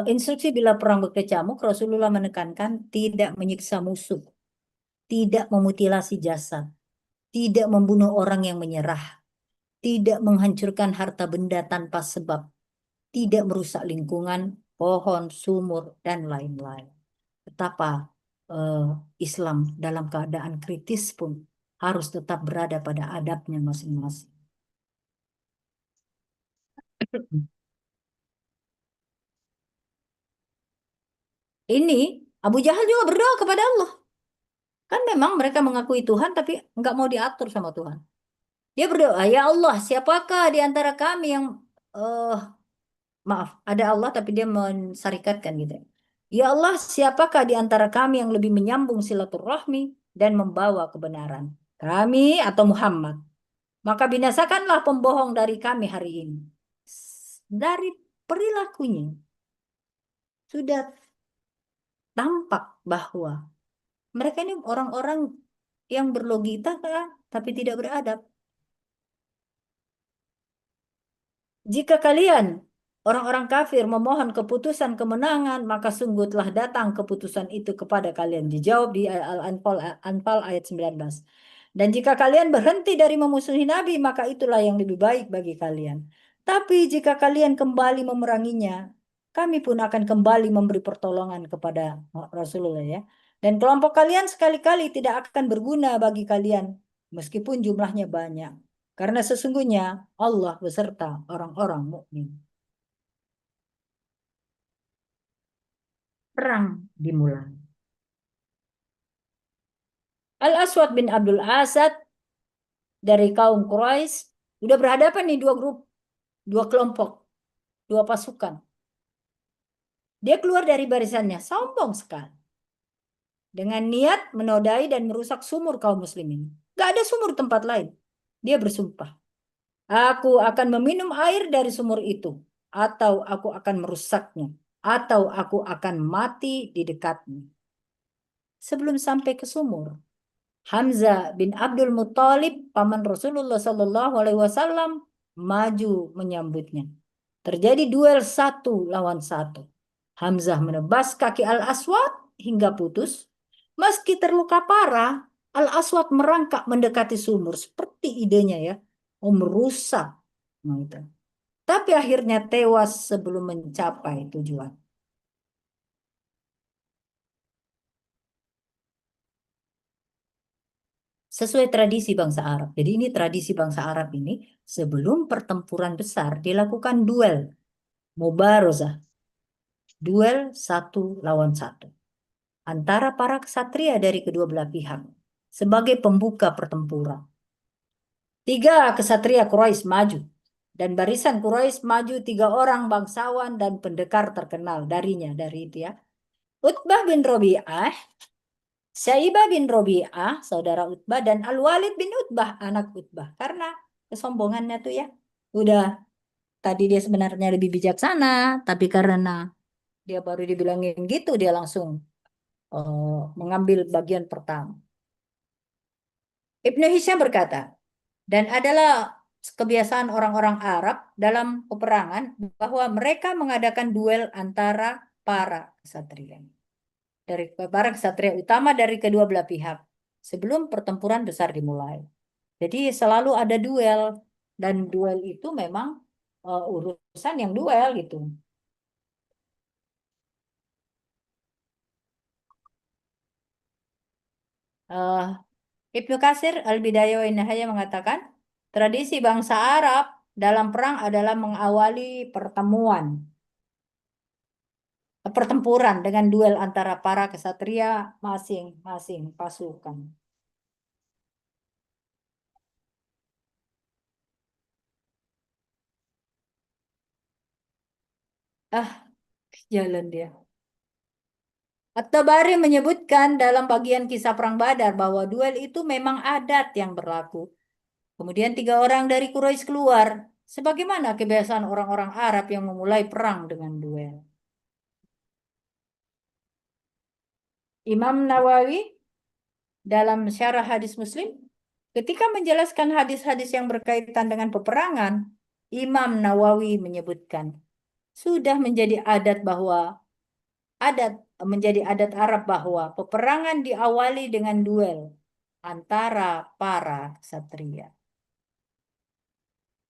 instruksi bila perang berkecamuk, Rasulullah menekankan tidak menyiksa musuh, tidak memutilasi jasad, tidak membunuh orang yang menyerah, tidak menghancurkan harta benda tanpa sebab, tidak merusak lingkungan, pohon, sumur, dan lain-lain. Betapa eh, Islam dalam keadaan kritis pun harus tetap berada pada adabnya masing-masing. Ini Abu Jahal juga berdoa kepada Allah. Kan memang mereka mengakui Tuhan tapi nggak mau diatur sama Tuhan. Dia berdoa, ya Allah, siapakah di antara kami yang eh maaf, ada Allah tapi dia mensyarikatkan gitu. Ya Allah, siapakah di antara kami yang lebih menyambung silaturahmi dan membawa kebenaran? Kami atau Muhammad? Maka binasakanlah pembohong dari kami hari ini. Dari perilakunya sudah tampak bahwa mereka ini orang-orang yang berlogika kan, tapi tidak beradab. Jika kalian orang-orang kafir memohon keputusan kemenangan, maka sungguh telah datang keputusan itu kepada kalian. Dijawab di Al-Anfal ayat 19. Dan jika kalian berhenti dari memusuhi Nabi, maka itulah yang lebih baik bagi kalian. Tapi jika kalian kembali memeranginya, kami pun akan kembali memberi pertolongan kepada Rasulullah ya. Dan kelompok kalian sekali-kali tidak akan berguna bagi kalian, meskipun jumlahnya banyak. Karena sesungguhnya Allah beserta orang-orang mukmin. Perang dimulai. Al-Aswad bin Abdul Asad dari kaum Quraisy sudah berhadapan nih dua grup, dua kelompok, dua pasukan. Dia keluar dari barisannya, sombong sekali. Dengan niat menodai dan merusak sumur kaum muslimin. Gak ada sumur tempat lain. Dia bersumpah, aku akan meminum air dari sumur itu, atau aku akan merusaknya, atau aku akan mati di dekatnya. Sebelum sampai ke sumur, Hamzah bin Abdul Muthalib, paman Rasulullah Shallallahu Alaihi Wasallam, maju menyambutnya. Terjadi duel 1 lawan 1. Hamzah menebas kaki Al-Aswad hingga putus. Meski terluka parah, Al-Aswad merangkak mendekati sumur seperti idenya ya, merusak. Nah, itu. Tapi akhirnya tewas sebelum mencapai tujuan. Sesuai tradisi bangsa Arab. Jadi ini tradisi bangsa Arab ini sebelum pertempuran besar dilakukan duel, mubarozah, duel 1 lawan 1 antara para ksatria dari kedua belah pihak sebagai pembuka pertempuran. 3 ksatria Quraisy maju dan barisan Quraisy maju 3 orang bangsawan dan pendekar terkenal darinya dari itu ya. Utbah bin Robi'ah, Syaibah bin Robi'ah, saudara Utbah, dan Al-Walid bin Utbah, anak Utbah. Karena kesombongannya tuh ya, udah tadi dia sebenarnya lebih bijaksana, tapi karena dia baru dibilangin gitu, dia langsung mengambil bagian pertama. Ibnu Hisham berkata, dan adalah kebiasaan orang-orang Arab dalam peperangan bahwa mereka mengadakan duel antara para ksatria. Dari para ksatria utama dari kedua belah pihak sebelum pertempuran besar dimulai. Jadi selalu ada duel dan duel itu memang urusan yang duel gitu. Uh, Ibnu Katsir Al-Bidayah wa Nihayah mengatakan tradisi bangsa Arab dalam perang adalah mengawali pertempuran dengan duel antara para ksatria masing-masing pasukan. Ah, jalan dia. At-Tabari menyebutkan dalam bagian kisah Perang Badar bahwa duel itu memang adat yang berlaku. Kemudian 3 orang dari Quraisy keluar, sebagaimana kebiasaan orang-orang Arab yang memulai perang dengan duel. Imam Nawawi dalam syarah hadis Muslim, ketika menjelaskan hadis-hadis yang berkaitan dengan peperangan, Imam Nawawi menyebutkan, sudah menjadi adat menjadi adat Arab bahwa peperangan diawali dengan duel antara para ksatria.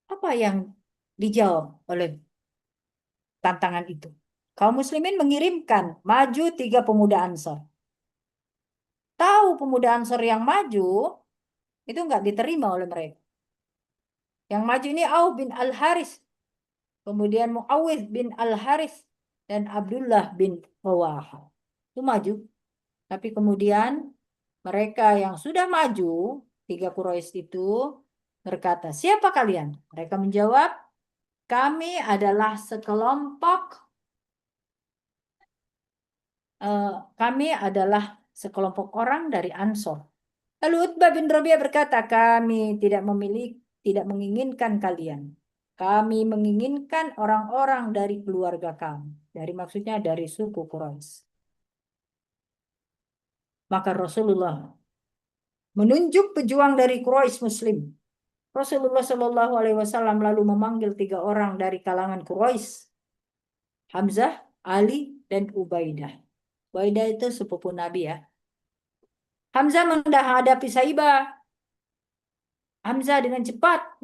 Apa yang dijawab oleh tantangan itu? Kaum muslimin mengirimkan maju 3 pemuda Ansor. Tahu pemuda Ansor yang maju itu nggak diterima oleh mereka. Yang maju ini Auf bin Al-Haris, kemudian Muawidh bin Al-Haris, dan Abdullah bin Rawaha. Itu maju. Tapi kemudian mereka yang sudah maju, 3 Quraisy itu berkata, siapa kalian? Mereka menjawab, kami adalah kami adalah sekelompok orang dari Ansor. Lalu Utbah bin Rabi'ah berkata, kami tidak menginginkan kalian. Kami menginginkan orang-orang dari keluarga kami. Dari maksudnya dari suku Quraisy. Maka Rasulullah menunjuk pejuang dari Quraisy Muslim. Rasulullah Shallallahu Alaihi Wasallam lalu memanggil 3 orang dari kalangan Quraisy, Hamzah, Ali, dan Ubaidah. Ubaidah itu sepupu Nabi ya. Hamzah menghadapi Saibah. Hamzah dengan cepat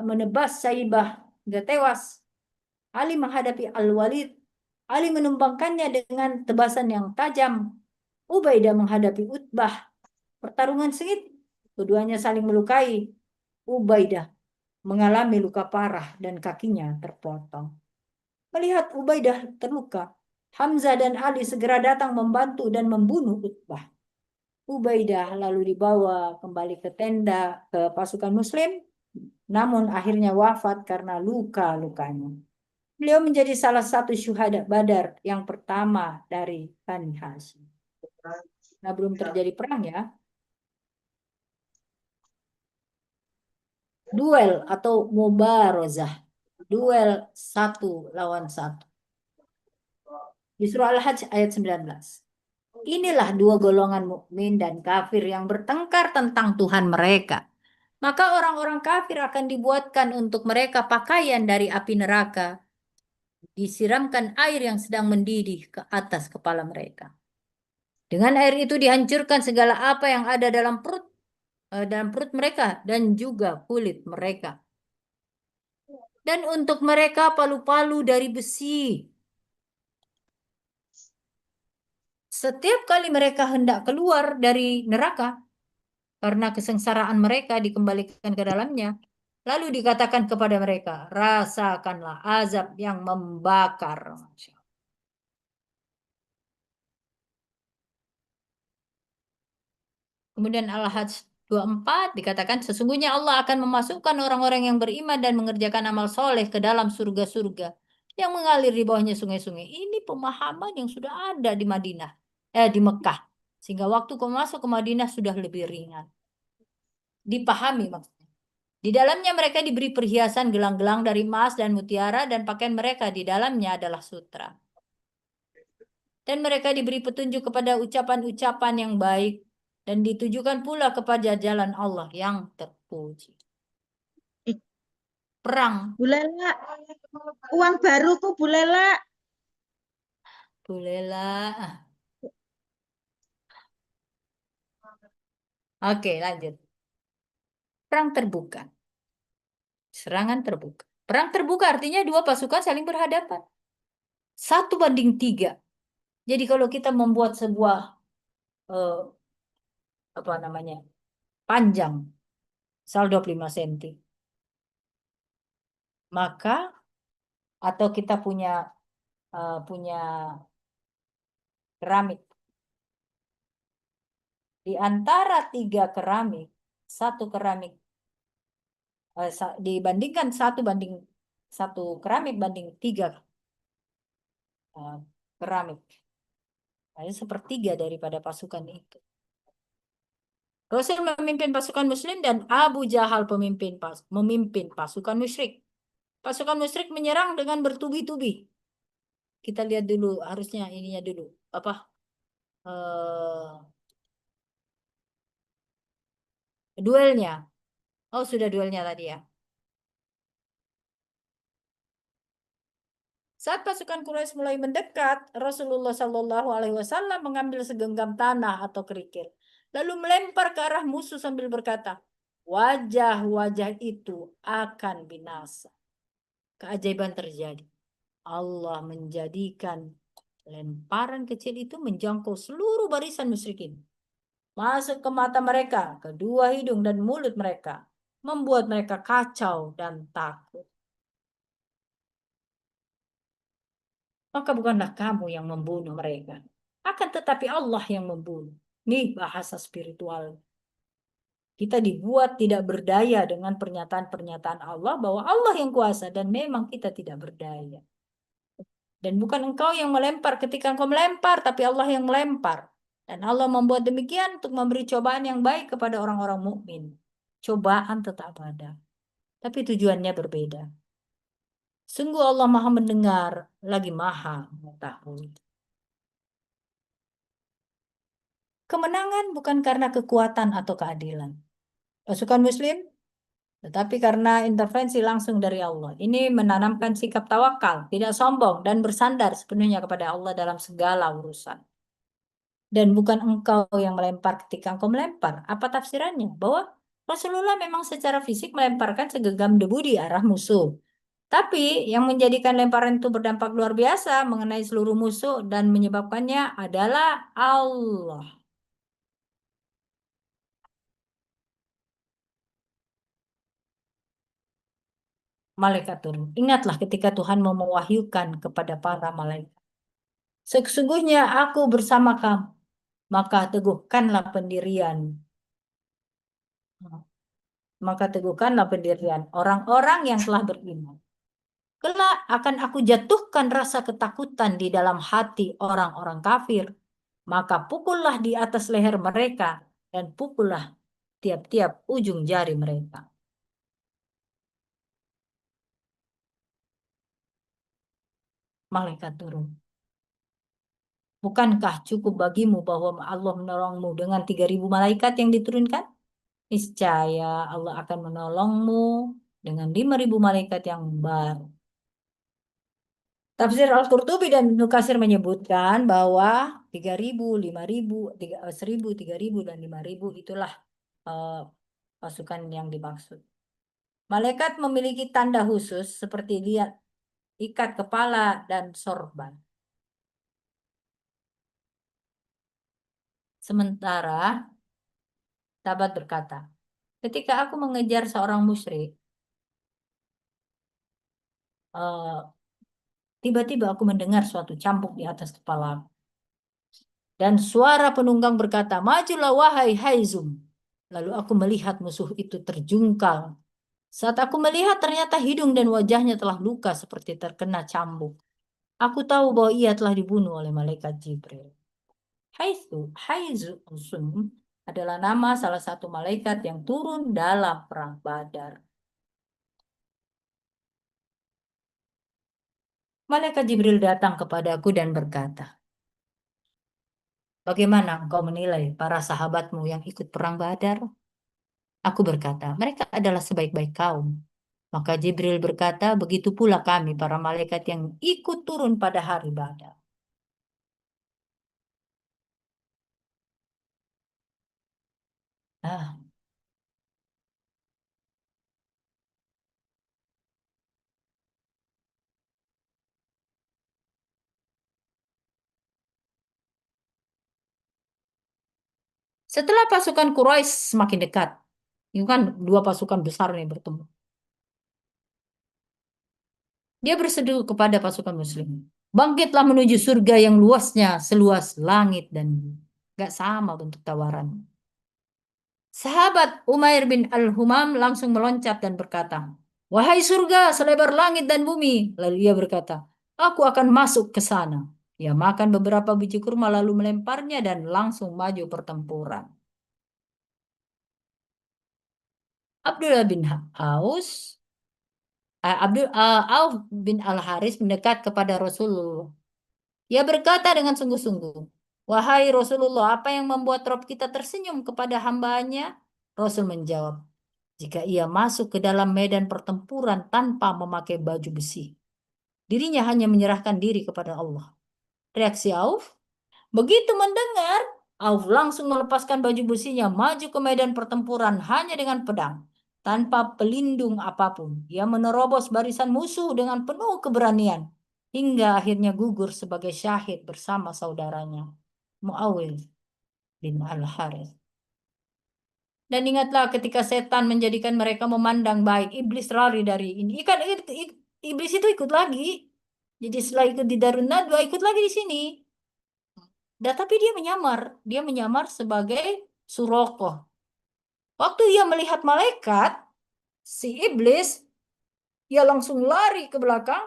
menebas Saibah hingga tewas. Ali menghadapi Al-Walid. Ali menumbangkannya dengan tebasan yang tajam. Ubaidah menghadapi Utbah. Pertarungan sengit. Keduanya saling melukai. Ubaidah mengalami luka parah dan kakinya terpotong. Melihat Ubaidah terluka, Hamzah dan Ali segera datang membantu dan membunuh Utbah. Ubaidah lalu dibawa kembali ke tenda ke pasukan Muslim, namun akhirnya wafat karena luka-lukanya. Beliau menjadi salah satu syuhada Badar yang pertama dari Bani Hashim. Nah, belum terjadi perang ya. Duel atau mubarozah. Duel 1 lawan 1. Di surah Al-Hajj ayat 19. Inilah 2 golongan mukmin dan kafir yang bertengkar tentang Tuhan mereka. Maka orang-orang kafir akan dibuatkan untuk mereka pakaian dari api neraka. Disiramkan air yang sedang mendidih ke atas kepala mereka. Dengan air itu dihancurkan segala apa yang ada dalam perut mereka dan juga kulit mereka. Dan untuk mereka palu-palu dari besi. Setiap kali mereka hendak keluar dari neraka, karena kesengsaraan mereka dikembalikan ke dalamnya, lalu dikatakan kepada mereka, rasakanlah azab yang membakar. Kemudian Al-Hajj 24 dikatakan, sesungguhnya Allah akan memasukkan orang-orang yang beriman dan mengerjakan amal soleh ke dalam surga-surga yang mengalir di bawahnya sungai-sungai. Ini pemahaman yang sudah ada di di Mekah. Sehingga waktu masuk ke Madinah sudah lebih ringan. Dipahami maksudnya. Di dalamnya mereka diberi perhiasan gelang-gelang dari emas dan mutiara dan pakaian mereka di dalamnya adalah sutra. Dan mereka diberi petunjuk kepada ucapan-ucapan yang baik dan ditujukan pula kepada jalan Allah yang terpuji. Eh, Perang. Bu Lela, uang baruku Bu Lela. Bu Lela. Oke, lanjut. Perang terbuka. Serangan terbuka. Perang terbuka artinya 2 pasukan saling berhadapan. 1 banding 3. Jadi kalau kita membuat sebuah eh, apa namanya panjang, misal 25 cm, maka atau kita punya keramik, di antara 3 keramik, 1 keramik dibandingkan 1 keramik banding 3 keramik, nah, itu sepertiga daripada pasukan itu. Rasul memimpin pasukan Muslim dan Abu Jahal memimpin pasukan musyrik. Pasukan musyrik menyerang dengan bertubi-tubi. Kita lihat dulu, harusnya ininya dulu. Apa? Duelnya. Oh, sudah duelnya tadi ya. Saat pasukan Quraisy mulai mendekat, Rasulullah Shallallahu Alaihi Wasallam mengambil segenggam tanah atau kerikil, lalu melempar ke arah musuh sambil berkata, wajah-wajah itu akan binasa. Keajaiban terjadi. Allah menjadikan lemparan kecil itu menjangkau seluruh barisan musyrikin. Masuk ke mata mereka, kedua hidung dan mulut mereka, membuat mereka kacau dan takut. Maka bukanlah kamu yang membunuh mereka. Akan tetapi Allah yang membunuh. Ini bahasa spiritual. Kita dibuat tidak berdaya dengan pernyataan-pernyataan Allah bahwa Allah yang kuasa dan memang kita tidak berdaya. Dan bukan engkau yang melempar ketika engkau melempar, tapi Allah yang melempar. Dan Allah membuat demikian untuk memberi cobaan yang baik kepada orang-orang mukmin. Cobaan tetap ada, tapi tujuannya berbeda. Sungguh Allah Maha mendengar, lagi Maha mengetahui. Kemenangan bukan karena kekuatan atau keadilan pasukan Muslim, tetapi karena intervensi langsung dari Allah. Ini menanamkan sikap tawakal, tidak sombong, dan bersandar sepenuhnya kepada Allah dalam segala urusan. Dan bukan engkau yang melempar ketika engkau melempar. Apa tafsirannya? Bahwa Rasulullah memang secara fisik melemparkan segenggam debu di arah musuh. Tapi yang menjadikan lemparan itu berdampak luar biasa mengenai seluruh musuh dan menyebabkannya adalah Allah. Malaikat turun. Ingatlah ketika Tuhan mau mewahyukan kepada para malaikat. Sesungguhnya aku bersama kamu, maka teguhkanlah pendirian. Maka teguhkanlah pendirian orang-orang yang telah beriman. Kelak akan aku jatuhkan rasa ketakutan di dalam hati orang-orang kafir. Maka pukullah di atas leher mereka dan pukullah tiap-tiap ujung jari mereka. Malaikat turun. Bukankah cukup bagimu bahwa Allah menolongmu dengan 3.000 malaikat yang diturunkan? Niscaya Allah akan menolongmu dengan 5.000 malaikat yang baru. Tafsir Al-Qurtubi dan Ibnu Katsir menyebutkan bahwa 3.000, 5.000, 1.000, 3.000, dan 5.000 itulah eh, pasukan yang dimaksud. Malaikat memiliki tanda khusus seperti lihat, ikat kepala, dan sorban. Sementara Tabat berkata, ketika aku mengejar seorang musyrik, tiba-tiba aku mendengar suatu cambuk di atas kepala. Dan suara penunggang berkata, majulah wahai Haizum. Lalu aku melihat musuh itu terjungkal. Saat aku melihat ternyata hidung dan wajahnya telah luka seperti terkena cambuk. Aku tahu bahwa ia telah dibunuh oleh malaikat Jibril. Haizum adalah nama salah satu malaikat yang turun dalam perang Badar. Malaikat Jibril datang kepadaku dan berkata, bagaimana engkau menilai para sahabatmu yang ikut perang Badar? Aku berkata, mereka adalah sebaik-baik kaum. Maka Jibril berkata, begitu pula kami para malaikat yang ikut turun pada hari Badar. Ah, setelah pasukan Quraisy semakin dekat, itu kan dua pasukan besar nih bertemu. Dia berseru kepada pasukan Muslim, bangkitlah menuju surga yang luasnya seluas langit dan bumi. Gak sama bentuk tawaran. Sahabat Umair bin Al-Humam langsung meloncat dan berkata, wahai surga selebar langit dan bumi. Lalu ia berkata, aku akan masuk ke sana. Ia makan beberapa biji kurma lalu melemparnya dan langsung maju pertempuran. Abdullah bin Aus, Auf bin Al-Haris mendekat kepada Rasulullah. Ia berkata dengan sungguh-sungguh, wahai Rasulullah, apa yang membuat Rob kita tersenyum kepada hambanya? Rasul menjawab, jika ia masuk ke dalam medan pertempuran tanpa memakai baju besi. Dirinya hanya menyerahkan diri kepada Allah. Reaksi Auf, begitu mendengar, Auf langsung melepaskan baju besinya, maju ke medan pertempuran hanya dengan pedang, tanpa pelindung apapun. Ia menerobos barisan musuh dengan penuh keberanian, hingga akhirnya gugur sebagai syahid bersama saudaranya, Muawiyah bin Al-Harith. Dan ingatlah ketika setan menjadikan mereka memandang baik, iblis lari dari ini. Iblis itu ikut lagi. Jadi setelah ikut di Darun Nadwa, ikut lagi di sini. Dan tapi dia menyamar sebagai Suroko. Waktu ia melihat malaikat, si iblis, ia langsung lari ke belakang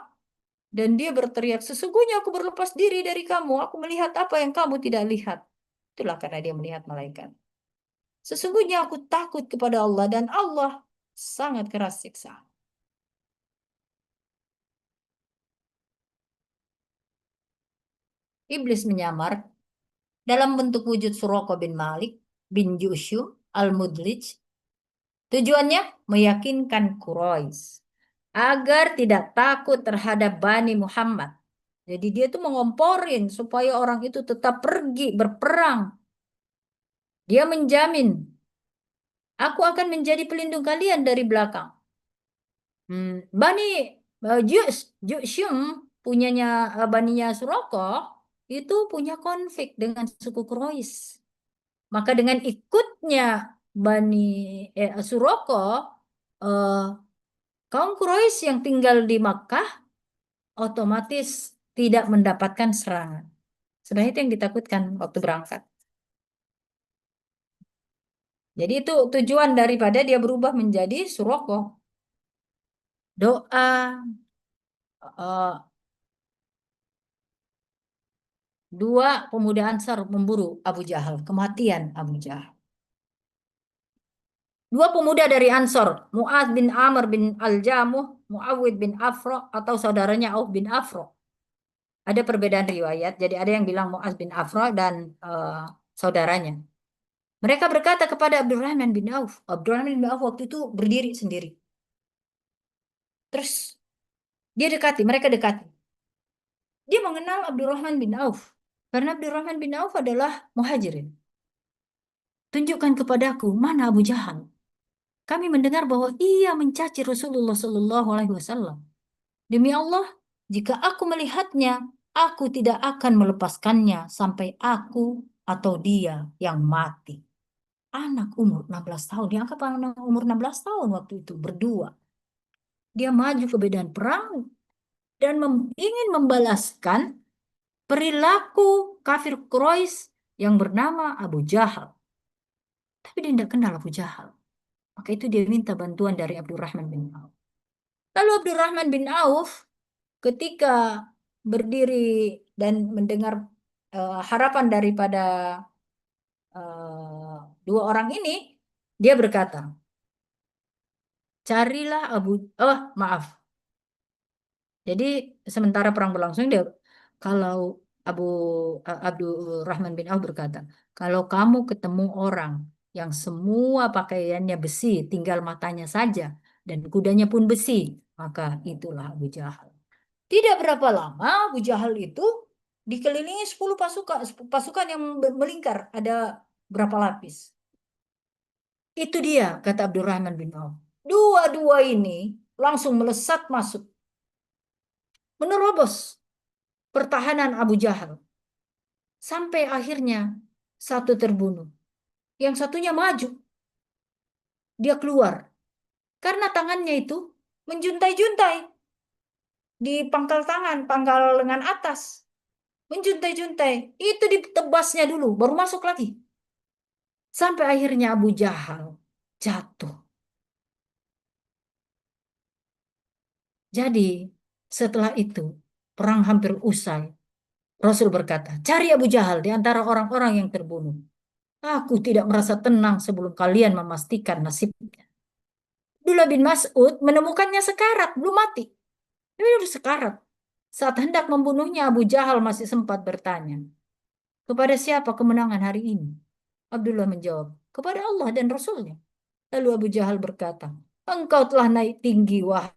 dan dia berteriak, sesungguhnya aku berlepas diri dari kamu, aku melihat apa yang kamu tidak lihat. Itulah karena dia melihat malaikat. Sesungguhnya aku takut kepada Allah dan Allah sangat keras siksa. Iblis menyamar dalam bentuk wujud Suroko bin Malik bin Jushum al-Mudlij. Tujuannya meyakinkan Quraisy agar tidak takut terhadap Bani Muhammad. Jadi dia tuh mengomporin supaya orang itu tetap pergi berperang. Dia menjamin, aku akan menjadi pelindung kalian dari belakang. Bani Jushum punyanya Baninya Suroko itu punya konflik dengan suku Quraisy. Maka dengan ikutnya Bani Suroko, eh, kaum Quraisy yang tinggal di Makkah otomatis tidak mendapatkan serangan. Sebenarnya itu yang ditakutkan waktu berangkat. Jadi itu tujuan daripada dia berubah menjadi Suroko. Doa, eh, dua pemuda Ansar memburu Abu Jahal, kematian Abu Jahal. Dua pemuda dari Ansor, Mu'ad bin Amr bin Al-Jamuh, Muawid bin Afro, atau saudaranya Auf bin Afro. Ada perbedaan riwayat, jadi ada yang bilang Mu'ad bin Afro dan saudaranya. Mereka berkata kepada Abdurrahman bin Auf. Abdurrahman bin Auf waktu itu berdiri sendiri. Terus mereka dekati. Dia mengenal Abdurrahman bin Auf. Karena Abdurrahman bin Auf adalah muhajirin. Tunjukkan kepadaku mana Abu Jahal. Kami mendengar bahwa ia mencaci Rasulullah Shallallahu Alaihi Wasallam. Demi Allah, jika aku melihatnya, aku tidak akan melepaskannya sampai aku atau dia yang mati. Anak umur 16 tahun, dianggap anak umur 16 tahun waktu itu, berdua. Dia maju ke medan perang dan ingin membalaskan perilaku kafir Quraisy yang bernama Abu Jahal. Tapi dia tidak kenal Abu Jahal. Maka itu dia minta bantuan dari Abdurrahman bin Auf. Lalu Abdurrahman bin Auf ketika berdiri dan mendengar harapan daripada eh, dua orang ini, dia berkata, carilah maaf. Jadi sementara perang berlangsung dia kalau Abu Abdul Rahman bin Auf berkata, kalau kamu ketemu orang yang semua pakaiannya besi, tinggal matanya saja dan kudanya pun besi, maka itulah Abu Jahal. Tidak berapa lama Abu Jahal itu dikelilingi 10 pasukan yang melingkar, ada berapa lapis. Itu dia, kata Abdurrahman bin Auf. Dua-dua ini langsung melesat masuk, menerobos pertahanan Abu Jahal. Sampai akhirnya satu terbunuh. Yang satunya maju. Dia keluar. Karena tangannya itu menjuntai-juntai. Di pangkal tangan, pangkal lengan atas. Menjuntai-juntai. Itu ditebasnya dulu, baru masuk lagi. Sampai akhirnya Abu Jahal jatuh. Jadi setelah itu perang hampir usai. Rasul berkata, cari Abu Jahal di antara orang-orang yang terbunuh. Aku tidak merasa tenang sebelum kalian memastikan nasibnya. Abdullah bin Mas'ud menemukannya sekarat, belum mati. Ini udah sekarat. Saat hendak membunuhnya, Abu Jahal masih sempat bertanya, kepada siapa kemenangan hari ini? Abdullah menjawab, kepada Allah dan Rasulnya. Lalu Abu Jahal berkata, engkau telah naik tinggi, wahai